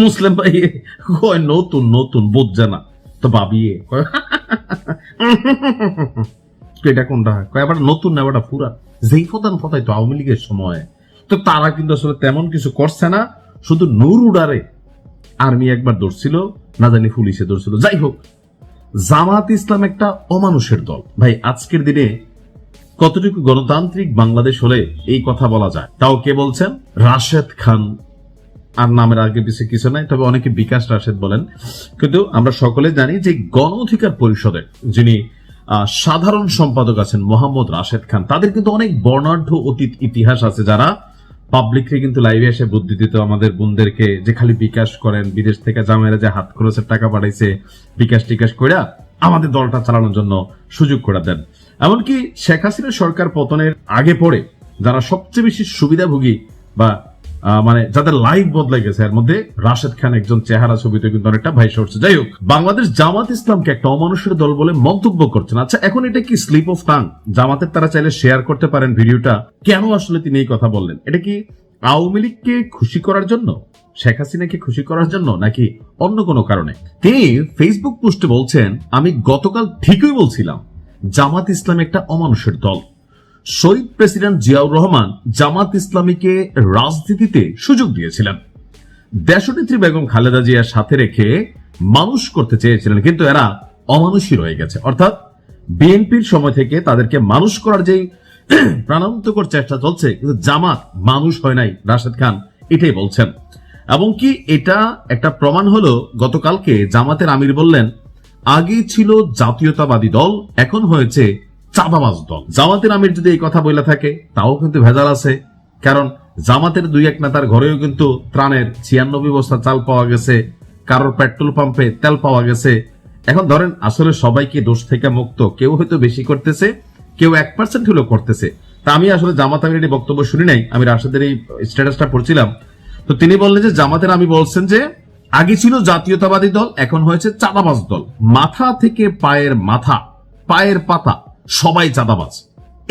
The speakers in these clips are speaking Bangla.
মুসলিম ভাই কয় নতুন নতুন বুঝছে না তো ভাবিয়ে এটা কোনটা কয় আবার নতুন না আবার পুরা যেই প্রধান ফতাই তো আওয়ামী লীগের সময় তো তারা কিন্তু আসলে তেমন কিছু করছে না, শুধু নূর উডারে আর্মি একবার ধরছিল, না জানি পুলিশে ধরছিল। যাই হোক, জামাত ইসলাম একটা অমানুষের দল। ভাই আজকের দিনে কতটুকু গণতান্ত্রিক বাংলাদেশ হলে এই কথা বলা যায়? তাও কে বলছেন? রাশেদ খান। আর নামের আগে পিছিয়ে কিছু নাই, তবে অনেকে বিকাশ রাশেদ বলেন। কিন্তু আমরা সকলে জানি যে গণ অধিকার পরিষদের যিনি সাধারণ সম্পাদক আছেন মোহাম্মদ রাশেদ খান, তাদের কিন্তু অনেক বর্ণাঢ্য অতীত ইতিহাস আছে। যারা পাবলিকলি কিন্তু লাইভে এসে বুদ্ধি দিত আমাদের বোনদেরকে যে খালি বিকাশ করেন, বিদেশ থেকে জামাইরা যে হাত খরচের টাকা পাঠাইছে বিকাশ টিকাশ করে আমাদের দলটা চালানোর জন্য সুযোগ করে দেন। এমনকি শেখ হাসিনা সরকার পতনের আগে পরে যারা সবচেয়ে বেশি সুবিধাভোগী বা মানে যাদের লাইফ বদলে গেছে, এর মধ্যে রাশেদ খান একজন চেহারা ছবিতে কিন্তু অনেকটা ভাইসে উঠছে। যাই হোক, বাংলাদেশ জামাত ইসলামকে একটা অমানুষের দল বলে মন্তব্য করছেন। আচ্ছা, এখন এটা কি স্লিপ অফ টাং? জামাতের তারা চাইলে শেয়ার করতে পারেন ভিডিওটা, কেন আসলে তিনি এই কথা বললেন? এটা কি আওয়ামী লীগকে খুশি করার জন্য, শেখ হাসিনাকে খুশি করার জন্য, নাকি অন্য কোনো কারণে? তিনি ফেসবুক পোস্টে বলছেন, আমি গতকাল ঠিকই বলছিলাম জামাত ইসলাম একটা অমানুষের দল। শহীদ প্রেসিডেন্ট জিয়াউর রহমান জামাত ইসলামীকে রাজনীতিতে সুযোগ দিয়েছিলেন, দেশনেত্রী বেগম খালেদা জিয়ার সাথে রেখে মানুষ করতে চেয়েছিলেন, কিন্তু এরা অমানুষই রয়ে গেছে। অর্থাৎ বিএনপির সময় থেকে তাদেরকে মানুষ করার যে প্রাণান্তকর চেষ্টা চলছে, কিন্তু জামাত মানুষ হয় নাই, রাশেদ খান এটাই বলছেন। এবং কি এটা একটা প্রমাণ হলো, গতকালকে জামাতের আমির বললেন আগে ছিল জাতীয়তাবাদী দল, এখন হয়েছে চাঁদাবাজ দল। জামাতের আমির যদি এই কথা বলে থাকে তাও কিন্তু ভেজাল আছে, কারণ জামাতের দুই এক নেতার ঘরেও কিন্তু ত্রাণের 96 বস্তা চাল পাওয়া গেছে, কারোর পেট্রোল পাম্পে তেল পাওয়া গেছে। এখন ধরেন আসলে সবাইকে দোষ থেকে মুক্ত, কেউ হয়তো বেশি করতেছে, কেউ 1% হলেও করতেছে। তা আমি আসলে জামাত আমিরের বক্তব্য শুনি নাই, আমি রাশেদের এই স্ট্যাটাসটা পড়ছিলাম। তো তিনি বললেন যে জামাতের আমি বলছেন যে আগে ছিল জাতীয়তাবাদী দল, এখন হয়েছে চাঁদাবাজ দল। মাথা থেকে পায়ের মাথা, পায়ের পাতা সবাই চাঁদাবাজ।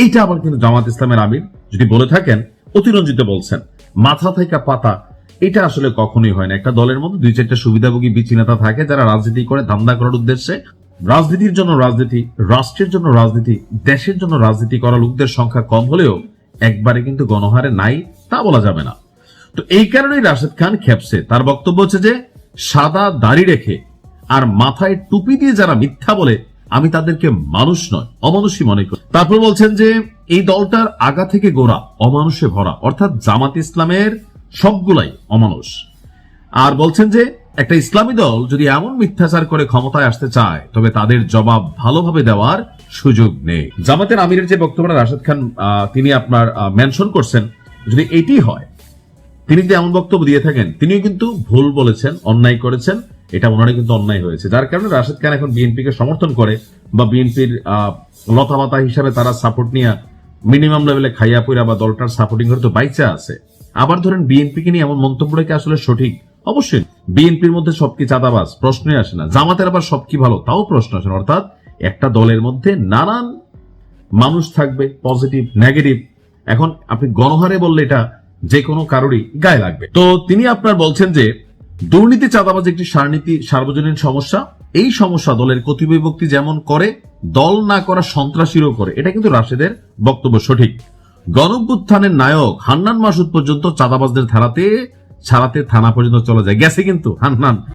এইটা আবার কিন্তু জামাত ইসলামের আমির যদি বলে থাকেন অতিরঞ্জিত বলছেন। মাথা থেকে পাতা এটা আসলে কখনোই হয় না। একটা দলের মধ্যে 2-4টা সুবিধাভোগী বিচি নেতা থাকে যারা রাজনীতি করে ধান্দা করার উদ্দেশ্যে, রাজনীতির জন্য রাজনীতি, রাষ্ট্রের জন্য রাজনীতি, দেশের জন্য রাজনীতি করা লোকদের সংখ্যা কম হলেও একবারে কিন্তু গণহারে নাই তা বলা যাবে না। তো এই কারণেই রাশেদ খান খেপছে। তার বক্তব্য হচ্ছে যে সাদা দাড়ি রেখে আর মাথায় টুপি দিয়ে যারা মিথ্যা বলে আমি তাদেরকে মানুষ নয় অমানুষই মনে করি। তারপর বলছেন যে এই দলটার আগা থেকে গোড়া অমানুষে ভরা, অর্থাৎ জামাত ইসলামের সবগুলাই অমানুষ। আর বলছেন যে একটা ইসলামী দল যদি এমন মিথ্যাচার করে ক্ষমতায় আসতে চায় তবে তাদের জবাব ভালোভাবে দেওয়ার সুযোগ নেই। জামাতের আমিরের যে বক্তব্যটা রাশেদ খান তিনি আপনার মেনশন করছেন, যদি এটি হয়, তিনি যদি এমন বক্তব্য দিয়ে থাকেন, তিনিও কিন্তু ভুল বলেছেন, অন্যায় করেছেন, এটা ওনারা কিন্তু অন্যায় হয়েছে। যার কারণে রাশেদ খান এখন বিএনপিকে সমর্থন করে বা বিএনপির লতাপাতা হিসাবে তারা সাপোর্ট নিয়ে মিনিমাম লেভেলে খাইয়া পইরা বা দলটার সাপোর্টিং করে তো বাইচা আছে। আবার ধরেন বিএনপিকে নিয়ে এমন মন্তব্যটা কি আসলে সঠিক? অবশ্যই বিএনপির মধ্যে সব কি চাঁদাবাজ প্রশ্নই আসে না, জামাতের আবার সব কি ভালো তাও প্রশ্ন আসে না। অর্থাৎ একটা দলের মধ্যে নানান মানুষ থাকবে, পজিটিভ নেগেটিভ। এখন আপনি গণহারে বললে এটা যে কোনো কারোরই গায়ে লাগবে। তো তিনি আপনার বলছেন যে দুর্নীতি চাঁদাবাজ একটি সার্বজনীন সমস্যা, এই সমস্যা দলের কতিবিভক্তি যেমন করে দল না করা সন্ত্রাসীরও করে। এটা কিন্তু রাশেদের বক্তব্য সঠিক। গণঅভ্যুত্থানের নায়ক হান্নান মাসুদ পর্যন্ত চাঁদাবাজদের ছাড়াতে থানা পর্যন্ত চলে যায়, গেছে কিন্তু হান্নান।